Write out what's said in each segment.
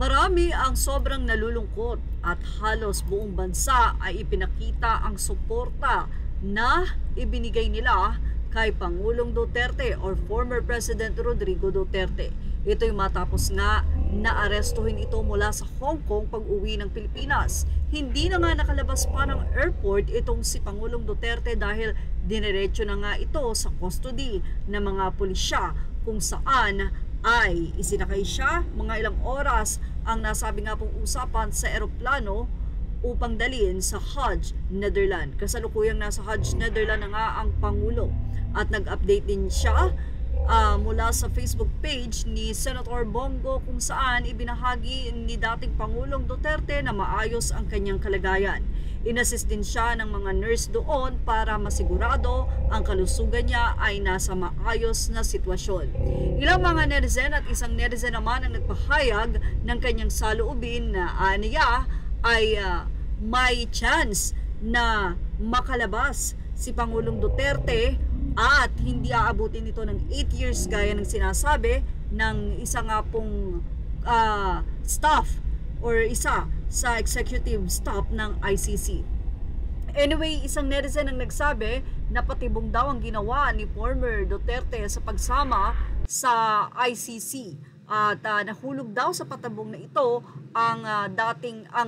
Marami ang sobrang nalulungkot at halos buong bansa ay ipinakita ang suporta na ibinigay nila kay Pangulong Duterte or former President Rodrigo Duterte. Ito'y matapos nga naarestuhin ito mula sa Hong Kong pag-uwi ng Pilipinas. Hindi na nga nakalabas pa ng airport itong si Pangulong Duterte dahil diniretso na nga ito sa custody ng mga pulisya kung saan ay isinakay siya mga ilang oras ang nasabi nga pong usapan sa eroplano upang dalhin sa Hajj, Netherlands. Kasalukuyang nasa Hajj, Netherlands na nga ang Pangulo at nag-update din siya mula sa Facebook page ni Senator Bongo kung saan ibinahagi ni dating Pangulong Duterte na maayos ang kanyang kalagayan. Inassist din siya ng mga nurse doon para masigurado ang kalusugan niya ay nasa maayos na sitwasyon. Ilang mga netizen at isang netizen naman ang nagpahayag ng kanyang saloobin na aniya ay may chance na makalabas si Pangulong Duterte at hindi aabutin ito ng 8 years gaya ng sinasabi ng isa nga pong staff or isa sa executive staff ng ICC. Anyway, isang netizen ang nagsabi na patibong daw ang ginawa ni former Duterte sa pagsama sa ICC at nahulog daw sa patabong na ito ang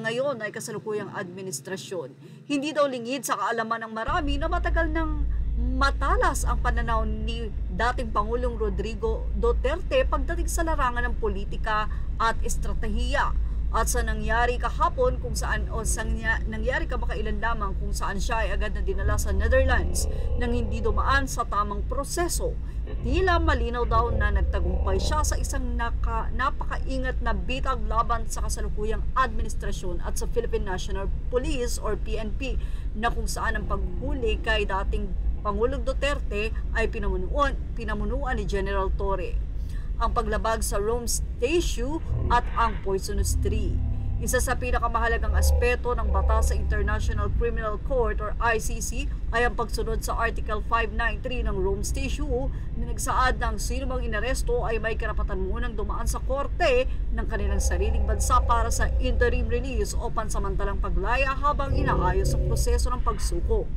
ngayon ay kasalukuyang administrasyon. Hindi daw lingid sa kaalaman ng marami na matagal nang matalas ang pananaw ni dating Pangulong Rodrigo Duterte pagdating sa larangan ng politika at estratehiya. At sa nangyari kahapon kung saan nangyari kamakailan lamang kung saan siya ay agad na dinala sa Netherlands nang hindi dumaan sa tamang proseso. Tila malinaw daw na nagtagumpay siya sa isang napakaingat na bitag laban sa kasalukuyang administrasyon at sa Philippine National Police or PNP na kung saan ang paghuli kay dating Pangulong Duterte ay pinamunuan ni General Torre. Ang paglabag sa Rome Statue at ang Poisonous Tree. Isa sa pinakamahalagang aspeto ng batas sa International Criminal Court or ICC ay ang pagsunod sa Article 593 ng Rome Statute na nagsaad ng sino mang inaresto ay may karapatan munang dumaan sa korte ng kanilang sariling bansa para sa interim release o pansamantalang paglaya habang inaayos ang proseso ng pagsuko.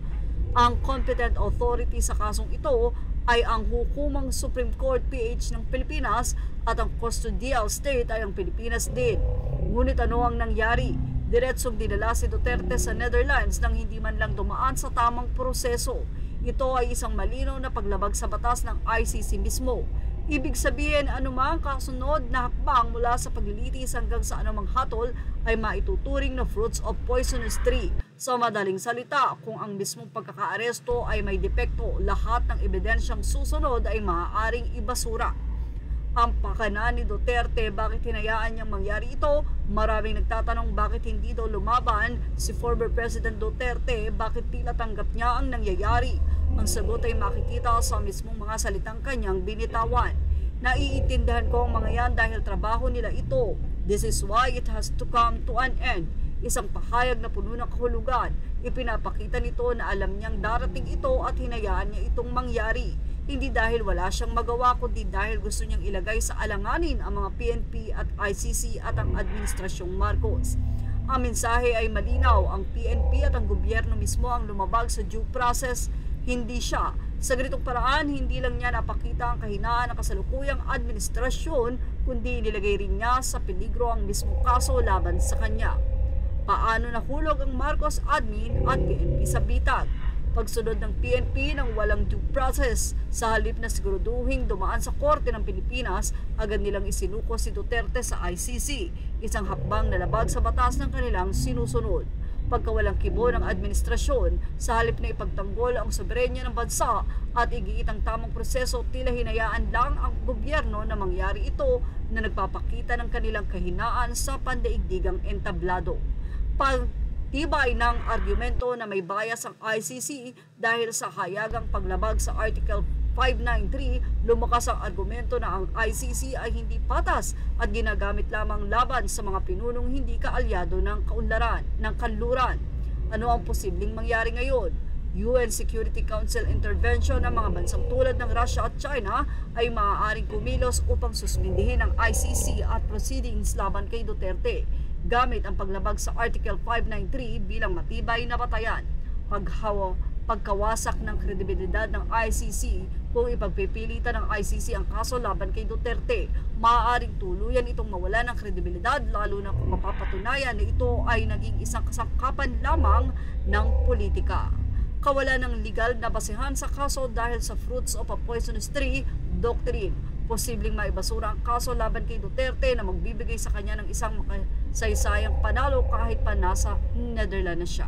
Ang competent authority sa kasong ito ay ang Hukumang Supreme Court PH ng Pilipinas at ang custodial state ay ang Pilipinas din. Ngunit ano ang nangyari? Diretsong dinala si Duterte sa Netherlands nang hindi man lang dumaan sa tamang proseso. Ito ay isang malinaw na paglabag sa batas ng ICC mismo. Ibig sabihin, anumang kasunod na hakbang mula sa paglilitis hanggang sa anumang hatol ay maituturing na fruits of poisonous tree. Sa madaling salita, kung ang mismong pagkakaaresto ay may depekto, lahat ng ebidensyang susunod ay maaaring ibasura. Ang pakana ni Duterte, bakit hinayaan niyang mangyari ito? Maraming nagtatanong bakit hindi daw lumaban si former President Duterte, bakit tila tanggap niya ang nangyayari. Ang sagot ay makikita sa mismong mga salitang kanyang binitawan. Naiintindihan ko ang mga yan dahil trabaho nila ito. This is why it has to come to an end. Isang pahayag na puno ng kahulugan. Ipinapakita nito na alam niyang darating ito at hinayaan niya itong mangyari. Hindi dahil wala siyang magawa kundi dahil gusto niyang ilagay sa alanganin ang mga PNP at ICC at ang Administrasyong Marcos. Ang mensahe ay malinaw, ang PNP at ang gobyerno mismo ang lumabag sa due process, hindi siya. Sa ganitong paraan, hindi lang niya napakita ang kahinaan ng kasalukuyang administrasyon, kundi nilagay rin niya sa peligro ang mismong kaso laban sa kanya. Paano nahulog ang Marcos admin at PNP sa bitag? Pagsunod ng PNP ng walang due process, sa halip na siguraduhing dumaan sa korte ng Pilipinas, agad nilang isinuko si Duterte sa ICC, isang hakbang na labag sa batas ng kanilang sinusunod. Pagkawalang kibo ng administrasyon, sa halip na ipagtanggol ang soberenya ng bansa at igiit ang tamang proseso, tila hinayaan lang ang gobyerno na mangyari ito na nagpapakita ng kanilang kahinaan sa pandaigdigang entablado. Pagtibay ng argumento na may bias ang ICC dahil sa hayagang paglabag sa Article 593, lumakas ang argumento na ang ICC ay hindi patas at ginagamit lamang laban sa mga pinunong hindi kaalyado ng kanluran. Ano ang posibleng mangyari ngayon? UN Security Council intervention ng mga bansang tulad ng Russia at China ay maaaring kumilos upang suspindihin ang ICC at proceedings laban kay Duterte gamit ang paglabag sa Article 593 bilang matibay na batayan. Pagkawasak ng kredibilidad ng ICC kung ipagpipilitan ng ICC ang kaso laban kay Duterte, maaaring tuluyan itong mawala ng kredibilidad lalo na kung mapapatunayan na ito ay naging isang kasangkapan lamang ng politika. Kawalan ng legal na basehan sa kaso dahil sa fruits of a poisonous tree doctrine. Posibleng maibasura ang kaso laban kay Duterte na magbibigay sa kanya ng isang makasaysayang panalo kahit pa nasa Netherlands na siya.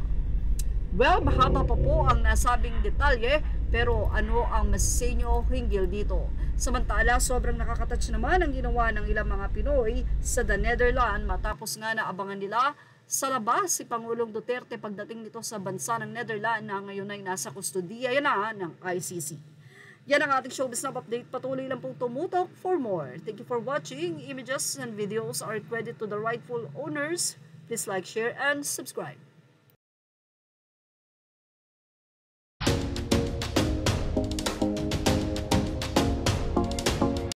Well, mahaba pa po ang nasabing detalye, pero ano ang masasinyo hinggil dito? Samantala, sobrang nakakatouch naman ang ginawa ng ilang mga Pinoy sa The Netherlands matapos nga naabangan nila sa labas si Pangulong Duterte pagdating nito sa bansa ng Netherlands na ngayon ay nasa kustodiya na ng ICC. Yan ang ating showbiz na update. Patuloy lang pong tumutok for more. Thank you for watching. Images and videos are credited to the rightful owners. Please like, share, and subscribe.